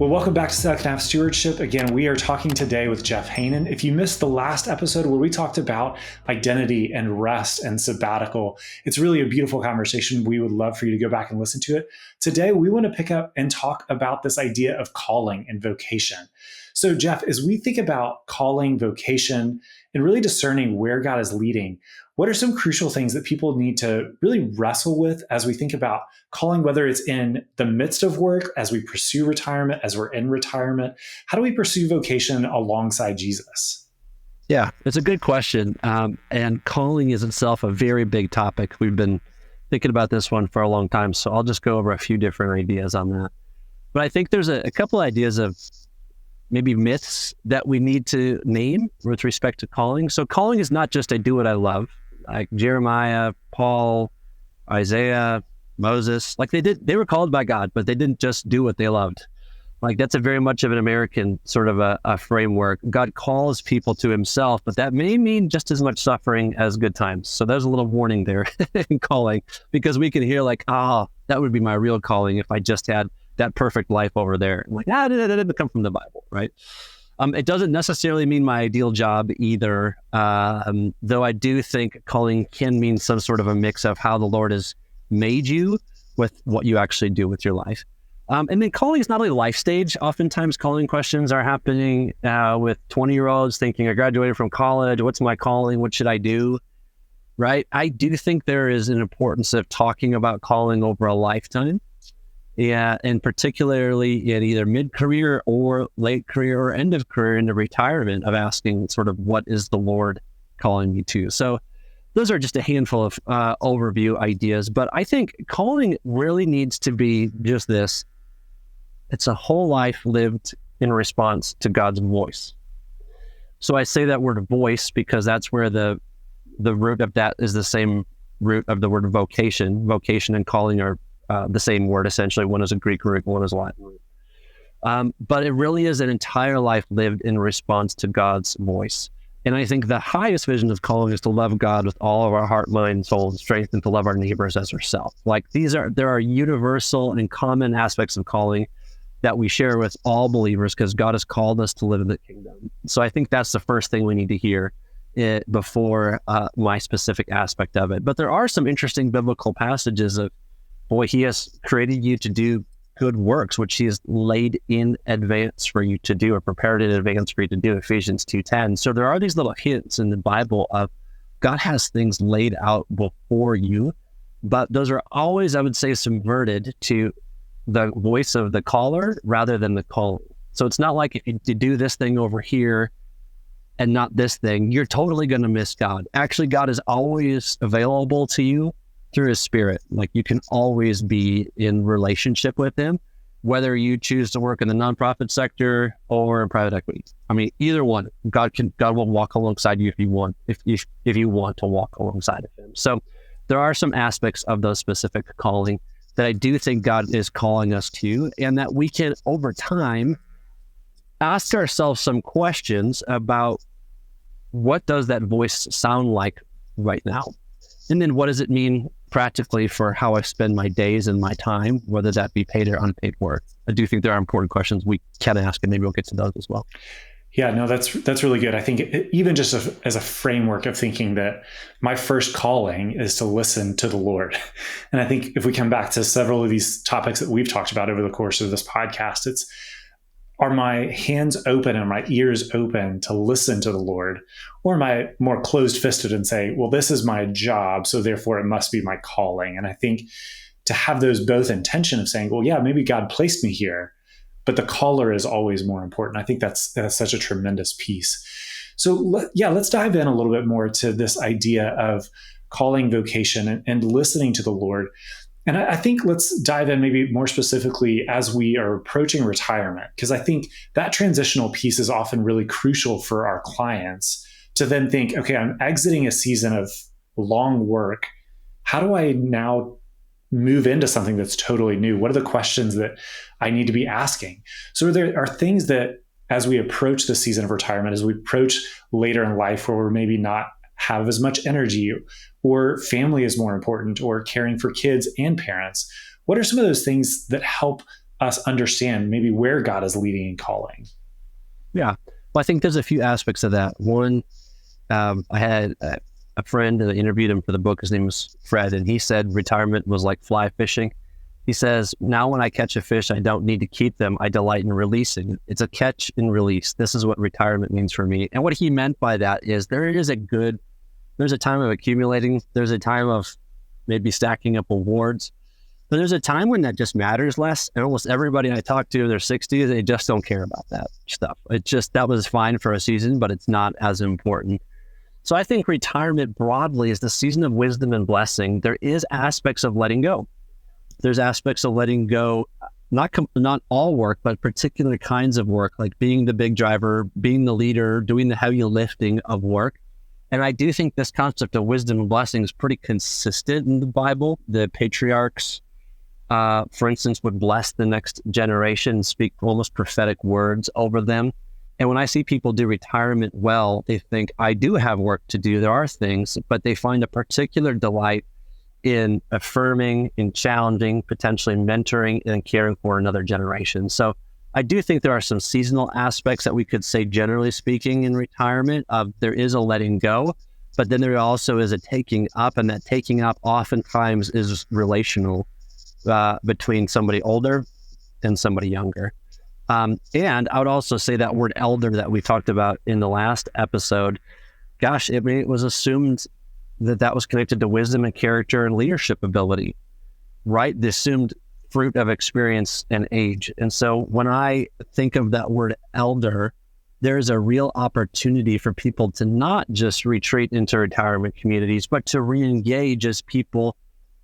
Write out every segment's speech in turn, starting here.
Well, welcome back to Second Half Stewardship. Again, we are talking today with Jeff Haanen. If you missed the last episode where we talked about identity and rest and sabbatical, it's really a beautiful conversation. We would love for you to go back and listen to it. Today, we want to pick up and talk about this idea of calling and vocation. So, Jeff, as we think about calling, vocation, and really discerning where God is leading, what are some crucial things that people need to really wrestle with as we think about calling, whether it's in the midst of work, as we pursue retirement, as we're in retirement? How do we pursue vocation alongside Jesus? Yeah, it's a good question. And calling is itself a very big topic. We've been thinking about this one for a long time, so I'll just go over a few different ideas on that. But I think there's a couple ideas of maybe myths that we need to name with respect to calling. So calling is not just I do what I love, like Jeremiah, Paul, Isaiah, Moses. Like they were called by God, but they didn't just do what they loved. Like that's a very much of an American sort of a framework. God calls people to himself, but that may mean just as much suffering as good times. So there's a little warning there in calling, because we can hear like, that would be my real calling if I just had that perfect life over there. I'm like, that didn't come from the Bible, right? It doesn't necessarily mean my ideal job either, though I do think calling can mean some sort of a mix of how the Lord has made you with what you actually do with your life. And then calling is not only a life stage. Oftentimes calling questions are happening with 20-year-olds thinking, I graduated from college, what's my calling, what should I do, right? I do think there is an importance of talking about calling over a lifetime. Yeah, and particularly in either mid-career or late career or end of career into retirement, of asking sort of what is the Lord calling me to. So those are just a handful of overview ideas, but I think calling really needs to be just this. It's a whole life lived in response to God's voice. So I say that word voice because that's where the root of that is the same root of the word vocation. Vocation and calling are the same word, essentially. One is a Greek root, one is a Latin root. But it really is an entire life lived in response to God's voice. And I think the highest vision of calling is to love God with all of our heart, mind, soul, and strength, and to love our neighbors as ourselves. Like there are universal and common aspects of calling that we share with all believers because God has called us to live in the kingdom. So I think that's the first thing we need to hear before my specific aspect of it. But there are some interesting biblical passages of, boy, he has created you to do good works, which he has laid in advance for you to do, or prepared in advance for you to do, Ephesians 2:10. So there are these little hints in the Bible of God has things laid out before you, but those are always, I would say, subverted to the voice of the caller rather than the call. So it's not like if you do this thing over here and not this thing, you're totally going to miss God. Actually, God is always available to you through his spirit. Like you can always be in relationship with him, whether you choose to work in the nonprofit sector or in private equity. I mean, either one, God will walk alongside you if you want, if you want to walk alongside of him. So there are some aspects of those specific calling that I do think God is calling us to, and that we can over time ask ourselves some questions about what does that voice sound like right now? And then what does it mean practically for how I spend my days and my time, whether that be paid or unpaid work? I do think there are important questions we can ask, and maybe we'll get to those as well. Yeah, no, that's really good. I think even just as a framework of thinking that my first calling is to listen to the Lord. And I think if we come back to several of these topics that we've talked about over the course of this podcast, are my hands open and my ears open to listen to the Lord? Or am I more closed-fisted and say, well, this is my job, so therefore it must be my calling? And I think to have those both in tension of saying, well, yeah, maybe God placed me here, but the caller is always more important. I think that's such a tremendous piece. So let's dive in a little bit more to this idea of calling, vocation, and listening to the Lord. And I think let's dive in maybe more specifically as we are approaching retirement, because I think that transitional piece is often really crucial for our clients to then think, okay, I'm exiting a season of long work. How do I now move into something that's totally new? What are the questions that I need to be asking? So there are things that as we approach the season of retirement, as we approach later in life where we're maybe not have as much energy, or family is more important, or caring for kids and parents, what are some of those things that help us understand maybe where God is leading and calling? Yeah. Well, I think there's a few aspects of that. One, I had a friend that interviewed him for the book. His name was Fred, and he said retirement was like fly fishing. He says, now when I catch a fish, I don't need to keep them. I delight in releasing. It's a catch and release. This is what retirement means for me. And what he meant by that is there's a time of accumulating. There's a time of maybe stacking up awards. But there's a time when that just matters less. And almost everybody I talk to in their 60s, they just don't care about that stuff. That was fine for a season, but it's not as important. So I think retirement broadly is the season of wisdom and blessing. There is aspects of letting go. There's aspects of letting go, not all work, but particular kinds of work, like being the big driver, being the leader, doing the heavy lifting of work. And I do think this concept of wisdom and blessing is pretty consistent in the Bible. The patriarchs, for instance, would bless the next generation, speak almost prophetic words over them. And when I see people do retirement well, they think, I do have work to do. There are things, but they find a particular delight in affirming, in challenging, potentially mentoring, and caring for another generation. So I do think there are some seasonal aspects that we could say, generally speaking, in retirement. There is a letting go, but then there also is a taking up, and that taking up oftentimes is relational between somebody older and somebody younger. And I would also say that word elder that we talked about in the last episode, gosh, it was assumed that was connected to wisdom and character and leadership ability, right? The assumed fruit of experience and age. And so when I think of that word elder, there's a real opportunity for people to not just retreat into retirement communities, but to re-engage as people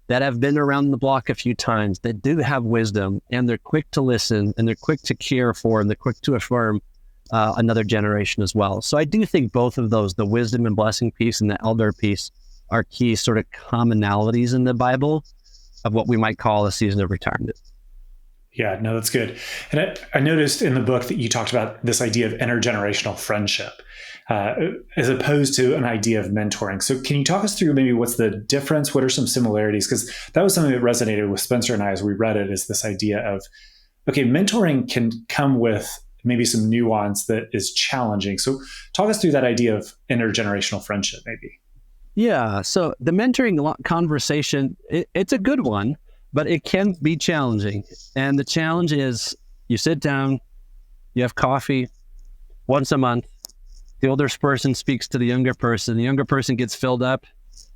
that have been around the block a few times, that do have wisdom, and they're quick to listen, and they're quick to care for, and they're quick to affirm another generation as well. So I do think both of those, the wisdom and blessing piece and the elder piece, are key sort of commonalities in the Bible of what we might call a season of retirement. Yeah, no, that's good. And I noticed in the book that you talked about this idea of intergenerational friendship as opposed to an idea of mentoring. So can you talk us through maybe what's the difference? What are some similarities? Because that was something that resonated with Spencer and I as we read it, is this idea of, okay, mentoring can come with maybe some nuance that is challenging. So talk us through that idea of intergenerational friendship, maybe. Yeah, so the mentoring conversation, it's a good one, but it can be challenging. And the challenge is you sit down, you have coffee once a month, the older person speaks to the younger person gets filled up,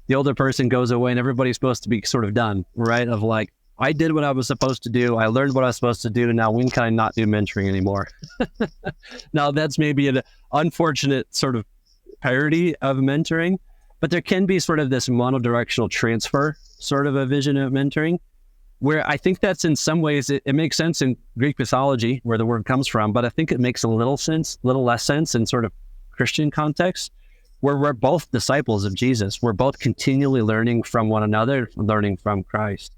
the older person goes away, and everybody's supposed to be sort of done, right? Of like, I did what I was supposed to do, I learned what I was supposed to do, and now when can I not do mentoring anymore? Now that's maybe an unfortunate sort of parody of mentoring, but there can be sort of this monodirectional transfer, sort of a vision of mentoring, where I think that's in some ways, it makes sense in Greek mythology, where the word comes from, but I think it makes a little less sense in sort of Christian context, where we're both disciples of Jesus. We're both continually learning from one another, learning from Christ.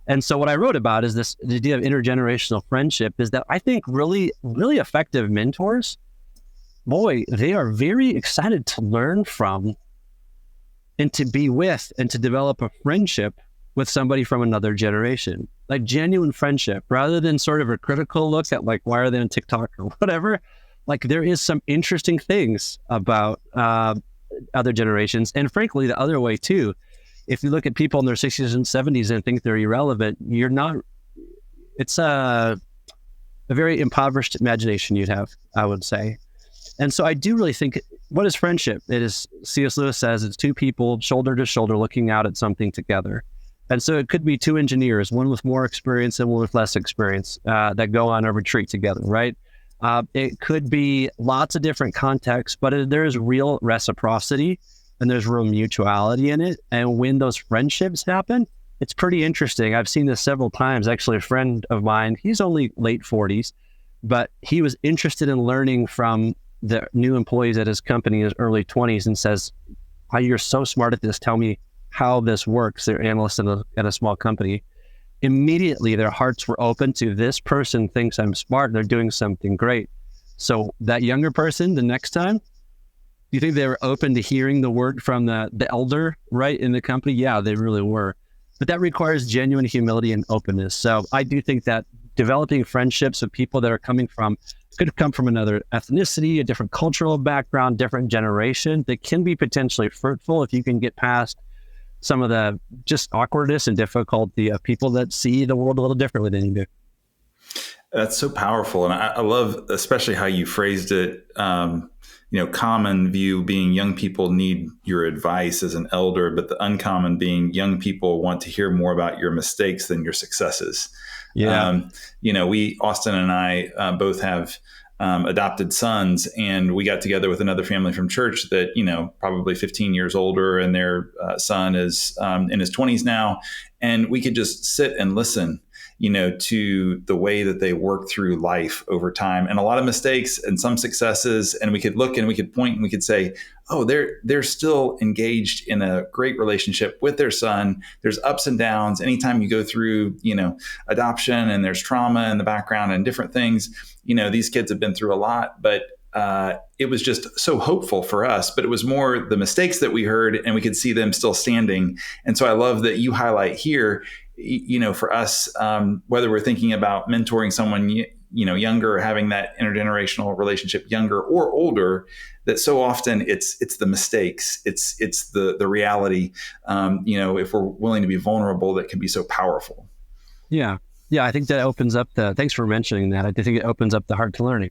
And so what I wrote about is the idea of intergenerational friendship, is that I think really, really effective mentors, boy, they are very excited to learn from and to be with and to develop a friendship with somebody from another generation, like genuine friendship, rather than sort of a critical look at like, why are they on TikTok or whatever? Like there is some interesting things about other generations. And frankly, the other way too, if you look at people in their 60s and 70s and think they're irrelevant, it's a very impoverished imagination you'd have, I would say. And so I do really think, what is friendship? It is, C.S. Lewis says, it's two people shoulder to shoulder looking out at something together. And so it could be two engineers, one with more experience and one with less experience, that go on a retreat together, right? It could be lots of different contexts, but there's real reciprocity and there's real mutuality in it. And when those friendships happen, it's pretty interesting. I've seen this several times. Actually, a friend of mine, he's only late 40s, but he was interested in learning from the new employees at his company in his early 20s and says, "Oh, you're so smart at this. Tell me how this works." They're analysts at a small company. Immediately, their hearts were open to, this person thinks I'm smart and they're doing something great. So that younger person, the next time, do you think they were open to hearing the word from the elder, right, in the company? Yeah, they really were. But that requires genuine humility and openness. So I do think that developing friendships with people that are could come from another ethnicity, a different cultural background, different generation, that can be potentially fruitful if you can get past some of the just awkwardness and difficulty of people that see the world a little differently than you do. That's so powerful. And I love especially how you phrased it. Common view being young people need your advice as an elder, but the uncommon being young people want to hear more about your mistakes than your successes. Yeah. Austin and I both have adopted sons, and we got together with another family from church that, probably 15 years older, and their son is in his 20s now. And we could just sit and listen, to the way that they work through life over time, and a lot of mistakes and some successes. And we could look and we could point and we could say, oh, they're still engaged in a great relationship with their son. There's ups and downs. Anytime you go through, adoption, and there's trauma in the background and different things, these kids have been through a lot, but it was just so hopeful for us. But it was more the mistakes that we heard, and we could see them still standing. And so I love that you highlight here, for us, whether we're thinking about mentoring someone, younger, or having that intergenerational relationship, younger or older, that so often it's the mistakes, it's the reality, if we're willing to be vulnerable, that can be so powerful. Yeah. Yeah. I think that opens up thanks for mentioning that. I think it opens up the heart to learning.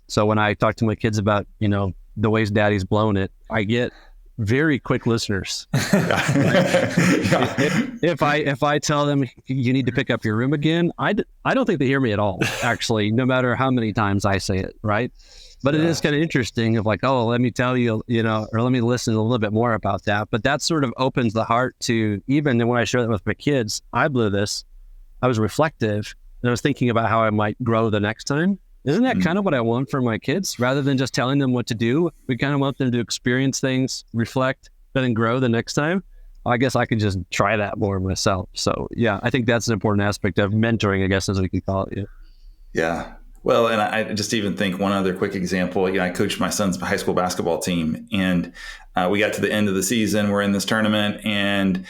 So when I talk to my kids about, the ways daddy's blown it, I get very quick listeners. If I tell them you need to pick up your room again, I don't think they hear me at all, actually, no matter how many times I say it, right? But it is kind of interesting of like, oh, let me tell you, or let me listen a little bit more about that. But that sort of opens the heart to, even when I share that with my kids, I blew this. I was reflective, and I was thinking about how I might grow the next time. Isn't that kind of what I want for my kids? Rather than just telling them what to do, we kind of want them to experience things, reflect, then grow the next time. I guess I could just try that more myself. So yeah, I think that's an important aspect of mentoring, I guess, as we could call it. Yeah. Yeah. Well, and I just even think one other quick example, I coached my son's high school basketball team, and we got to the end of the season. We're in this tournament, and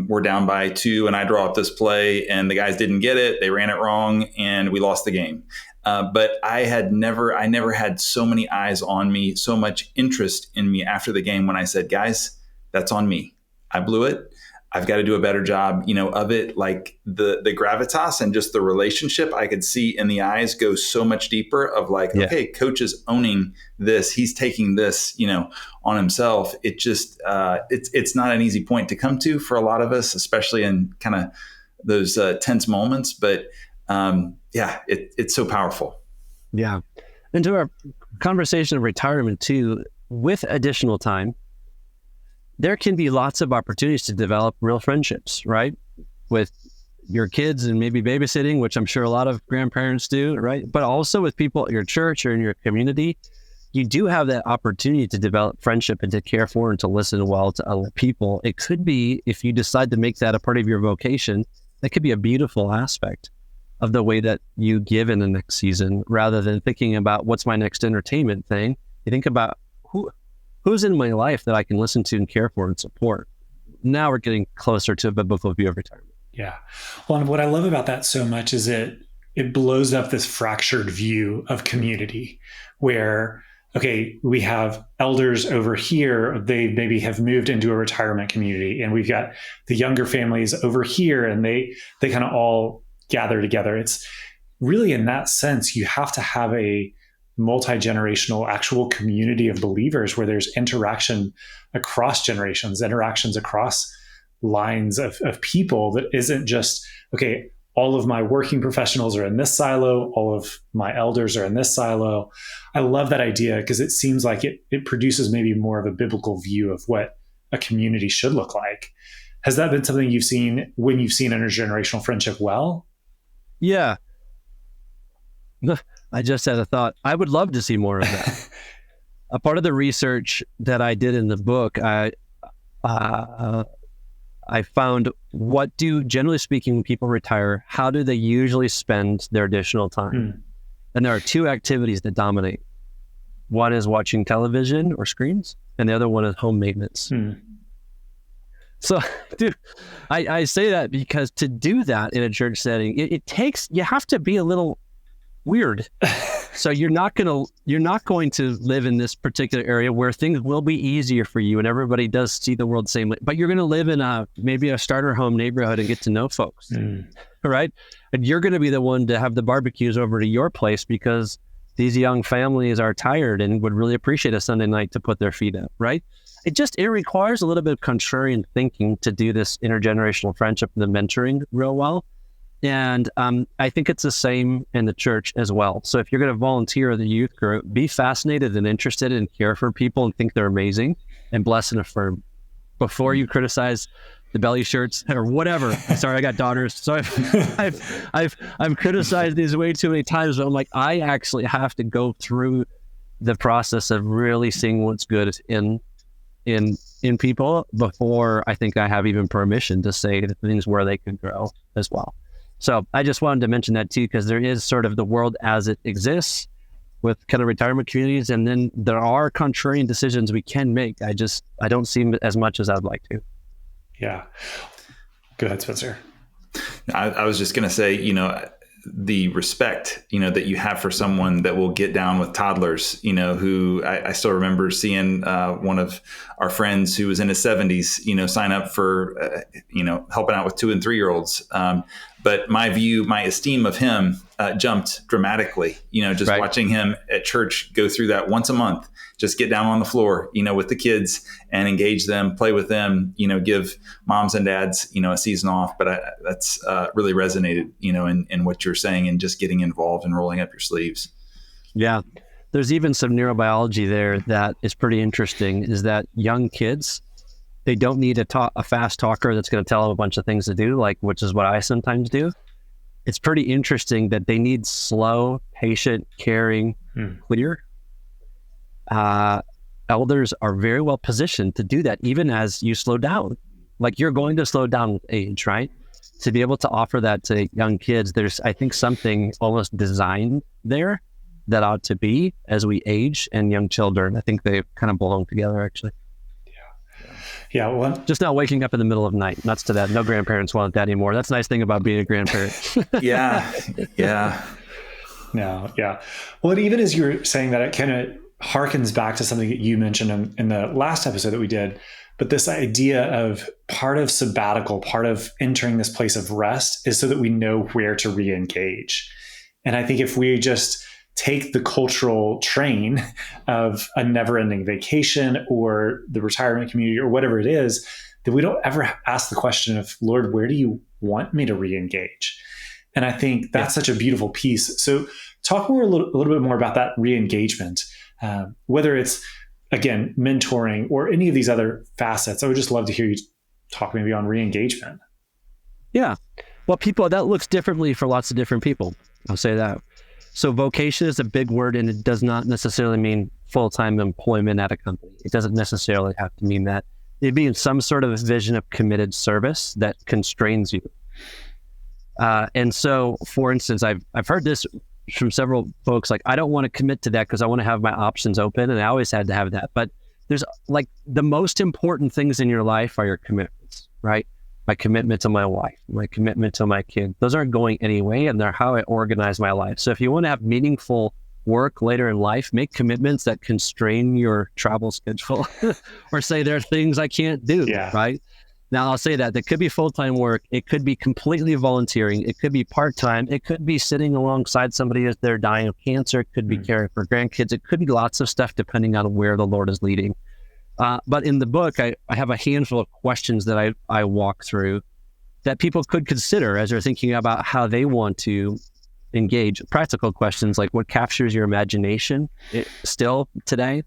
we're down by 2, and I draw up this play, and the guys didn't get it. They ran it wrong, and we lost the game. But I never had so many eyes on me, so much interest in me after the game when I said, guys, that's on me. I blew it. I've got to do a better job, of it. Like the gravitas and just the relationship I could see in the eyes go so much deeper of like, okay, coach is owning this. He's taking this, on himself. It just, it's not an easy point to come to for a lot of us, especially in kind of those tense moments. But it's so powerful. Yeah. And to our conversation of retirement too, with additional time, there can be lots of opportunities to develop real friendships, right? With your kids and maybe babysitting, which I'm sure a lot of grandparents do, right? But also with people at your church or in your community, you do have that opportunity to develop friendship and to care for and to listen well to other people. It could be, if you decide to make that a part of your vocation, that could be a beautiful aspect of the way that you give in the next season, rather than thinking about what's my next entertainment thing. You think about who's in my life that I can listen to and care for and support. Now we're getting closer to a biblical view of retirement. Yeah. Well, and what I love about that so much is it blows up this fractured view of community where, okay, we have elders over here, they maybe have moved into a retirement community, and we've got the younger families over here, and they kind of all gather together. It's really, in that sense, you have to have a multi-generational actual community of believers where there's interaction across generations, interactions across lines of people, that isn't just, okay, all of my working professionals are in this silo, all of my elders are in this silo. I love that idea because it seems like it produces maybe more of a biblical view of what a community should look like. Has that been something you've seen when you've seen intergenerational friendship well? Yeah. I just had a thought. I would love to see more of that. A part of the research that I did in the book, I found, what do, generally speaking, when people retire, how do they usually spend their additional time? And there are 2 activities that dominate. One is watching television or screens, and the other one is home maintenance. So, dude, I say that because to do that in a church setting, it takes, you have to be a little weird. So you're not going to live in this particular area where things will be easier for you and everybody does see the world the same way, but you're going to live in maybe a starter home neighborhood and get to know folks, right? And you're going to be the one to have the barbecues over to your place because these young families are tired and would really appreciate a Sunday night to put their feet up, right? It requires a little bit of contrarian thinking to do this intergenerational friendship and the mentoring real well. And I think it's the same in the church as well. So if you're going to volunteer at the youth group, be fascinated and interested and care for people and think they're amazing and bless and affirm before you criticize the belly shirts or whatever. Sorry, I got daughters. So I've criticized these way too many times, but I'm like, I actually have to go through the process of really seeing what's good in people before I think I have even permission to say the things where they can grow as well. So I just wanted to mention that too, because there is sort of the world as it exists with kind of retirement communities. And then there are contrarian decisions we can make. I don't see as much as I'd like to. Yeah. Go ahead, Spencer. I was just going to say, the respect, that you have for someone that will get down with toddlers, who I still remember seeing one of our friends who was in his 70s, sign up for, helping out with 2 and 3-year-olds. But my esteem of him jumped dramatically, just right. Watching him at church go through that once a month, just get down on the floor, with the kids and engage them, play with them, give moms and dads, a season off. But that's really resonated, in what you're saying and just getting involved and rolling up your sleeves. Yeah. There's even some neurobiology there that is pretty interesting, is that young kids, they don't need a fast talker that's going to tell them a bunch of things to do, which is what I sometimes do. It's pretty interesting that they need slow, patient, caring, clear. Elders are very well positioned to do that, even as you slow down. You're going to slow down with age, right? To be able to offer that to young kids, there's, I think, something almost designed there that ought to be as we age, and young children. I think they kind of belong together, actually. Yeah, well, just not waking up in the middle of the night. Nuts to that. No grandparents want that anymore. That's the nice thing about being a grandparent. Yeah. No, yeah. Well, even as you're saying that, it kind of harkens back to something that you mentioned in the last episode that we did. But this idea of part of sabbatical, part of entering this place of rest is so that we know where to re-engage. And I think if we just take the cultural train of a never-ending vacation or the retirement community or whatever it is, that we don't ever ask the question of, Lord, where do you want me to re-engage? And I think that's such a beautiful piece. So talk a little bit more about that re-engagement, whether it's, again, mentoring or any of these other facets. I would just love to hear you talk maybe on re-engagement. Yeah. Well, that looks differently for lots of different people. I'll say that. So vocation is a big word, and it does not necessarily mean full-time employment at a company. It doesn't necessarily have to mean that. It means some sort of vision of committed service that constrains you. And so, for instance, I've heard this from several folks, I don't want to commit to that because I want to have my options open, and I always had to have that. But there's the most important things in your life are your commitments, right? My commitment to my wife, my commitment to my kid. Those aren't going anyway, and they're how I organize my life. So if you want to have meaningful work later in life, make commitments that constrain your travel schedule or say there are things I can't do, right? Now, I'll say that could be full-time work. It could be completely volunteering. It could be part-time. It could be sitting alongside somebody as they're dying of cancer. It could be caring for grandkids. It could be lots of stuff depending on where the Lord is leading. But in the book, I have a handful of questions that I walk through that people could consider as they're thinking about how they want to engage. Practical questions like, what captures your imagination still today?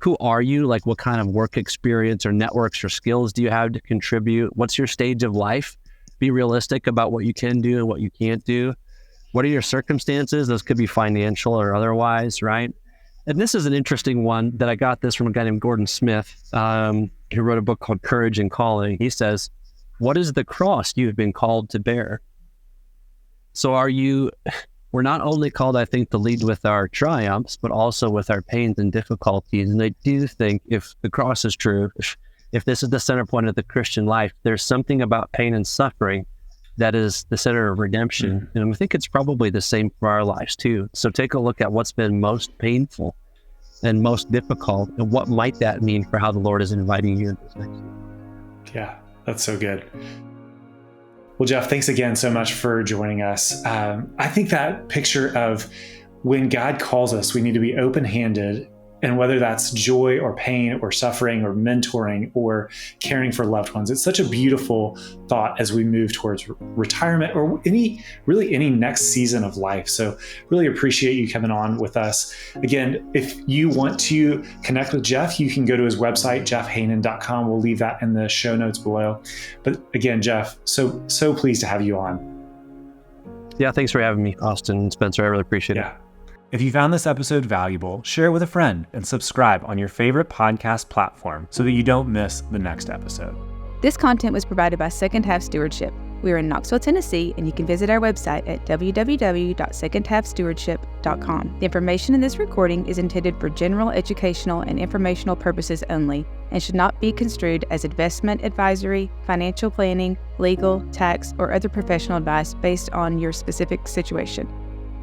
Who are you? What kind of work experience or networks or skills do you have to contribute? What's your stage of life? Be realistic about what you can do and what you can't do. What are your circumstances? Those could be financial or otherwise, right? And this is an interesting one that I got this from a guy named Gordon Smith, who wrote a book called Courage and Calling. He says, what is the cross you've been called to bear? So we're not only called, I think, to lead with our triumphs, but also with our pains and difficulties. And I do think if the cross is true, if this is the center point of the Christian life, there's something about pain and suffering that is the center of redemption. And I think it's probably the same for our lives too. So take a look at what's been most painful and most difficult, and what might that mean for how the Lord is inviting you into this next year. Yeah, that's so good. Well, Jeff, thanks again so much for joining us. I think that picture of when God calls us, we need to be open-handed, and whether that's joy or pain or suffering or mentoring or caring for loved ones, it's such a beautiful thought as we move towards retirement or any next season of life. So really appreciate you coming on with us. Again, if you want to connect with Jeff, you can go to his website, jeffhaanen.com. We'll leave that in the show notes below. But again, Jeff, so pleased to have you on. Yeah, thanks for having me, Austin and Spencer. I really appreciate it. If you found this episode valuable, share it with a friend and subscribe on your favorite podcast platform so that you don't miss the next episode. This content was provided by Second Half Stewardship. We are in Knoxville, Tennessee, and you can visit our website at www.secondhalfstewardship.com. The information in this recording is intended for general educational and informational purposes only and should not be construed as investment advisory, financial planning, legal, tax, or other professional advice based on your specific situation.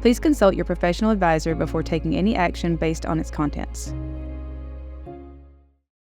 Please consult your professional advisor before taking any action based on its contents.